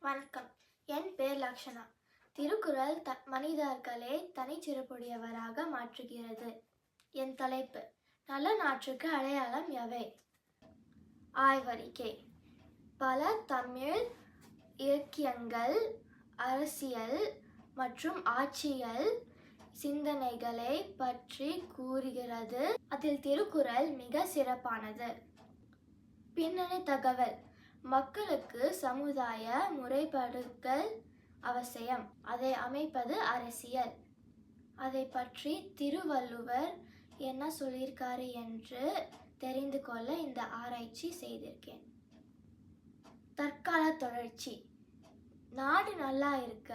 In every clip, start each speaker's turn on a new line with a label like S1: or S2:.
S1: வணக்கம். என் பேர் லக்ஷனா. திருக்குறள் மனிதர்களை தனிச்சிறப்புடையவராக மாற்றுகிறது. என் தலைப்பு: நல்ல நாட்டுக்கு அடையாளம் எவை? ஆய்வறிக்கை. பல தமிழ் இலக்கியங்கள் அரசியல் மற்றும் ஆட்சியல் சிந்தனைகளை பற்றி கூறுகிறது. அதில் திருக்குறள் மிக சிறப்பானது. பின்னணி தகவல்: மக்களுக்கு சமுதாய முறைப்பாடுகள் அவசியம். அதை அமைப்பது அரசியல். அதை பற்றி திருவள்ளுவர் என்ன சொல்லியிருக்காரு என்று தெரிந்து கொள்ள இந்த ஆராய்ச்சி செய்திருக்கேன். தற்கால தொடர்ச்சி: நாடு நல்லா இருக்க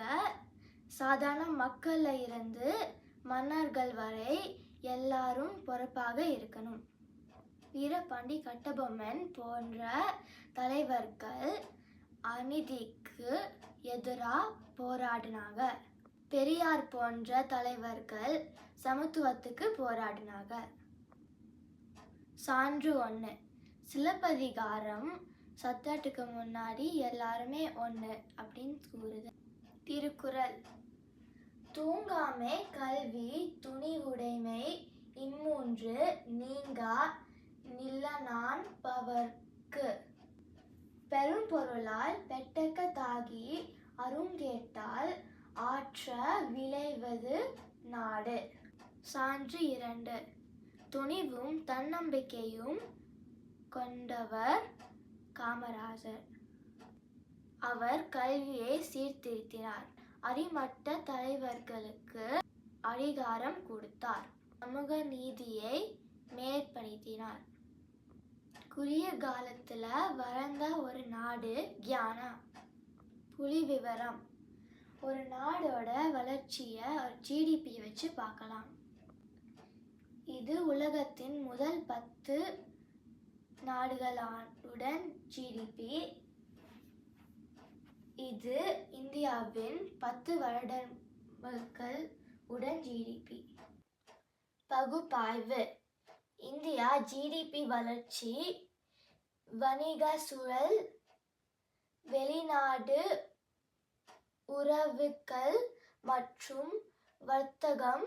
S1: சாதாரண மக்கள்ல இருந்து மன்னர்கள் வரை எல்லாரும் பொறுப்பாக இருக்கணும். வீரபாண்டி கட்டபொம்மன் போன்ற தலைவர்கள் அநீதிக்கு எதிராக போராடினாங்க. பெரியார் போன்ற தலைவர்கள் சமத்துவத்துக்கு போராடினாங்க. சான்று 1. சிலப்பதிகாரம் சட்டத்துக்கு முன்னாடி எல்லாருமே ஒன்று அப்படின்னு கூறுது. திருக்குறள்: தூங்காமை கல்வி துணிவுடைமை இம்மூன்று நீங்கா நில்லனான் பவர்க்கு. பெரும்பொருளால் பெட்டகத்தாகி அருங்கேட்டால் ஆற்ற விளைவது நாடு. சான்று 2. துணிவும் தன்னம்பிக்கையும் கொண்டவர் காமராஜர். அவர் கல்வியை சீர்திருத்தினார். அடிமட்ட தலைவர்களுக்கு அதிகாரம் கொடுத்தார். சமூக நீதியை மேற்படுத்தினார். குறுகிய காலத்துல வளர்ந்த ஒரு நாடு கியானா. புள்ளி விவரம்: ஒரு நாடோட வளர்ச்சியை ஜிடிபி வச்சு பார்க்கலாம். இது உலகத்தின் முதல் 10 நாடுகளுடன் ஜிடிபி. இது இந்தியாவின் 10 வருடங்கள் உடன் ஜிடிபி. பகுப்பாய்வு: இந்தியா ஜிடிபி வளர்ச்சி, வணிக சூழல், வெளிநாடு உறவுகள் மற்றும் வர்த்தகம்,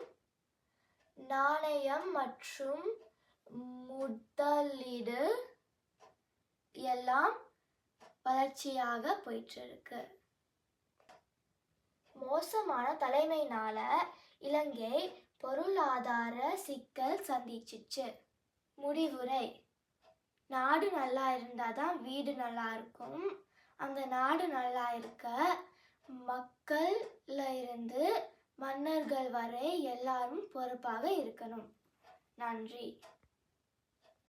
S1: நாணயம் மற்றும் முதலீடு எல்லாம் வளர்ச்சியாக போயிட்டு இருக்கு. மோசமான தலைமையினால இலங்கை பொருளாதார சிக்கல் சந்திச்சிச்சு. முடிவுரை: நாடு நல்லா இருந்தாதான் வீடு நல்லா இருக்கும். அந்த நாடு நல்லா இருக்க மக்கள்ல இருந்து மன்னர்கள் வரை எல்லாரும் பொறுப்பாக இருக்கணும். நன்றி.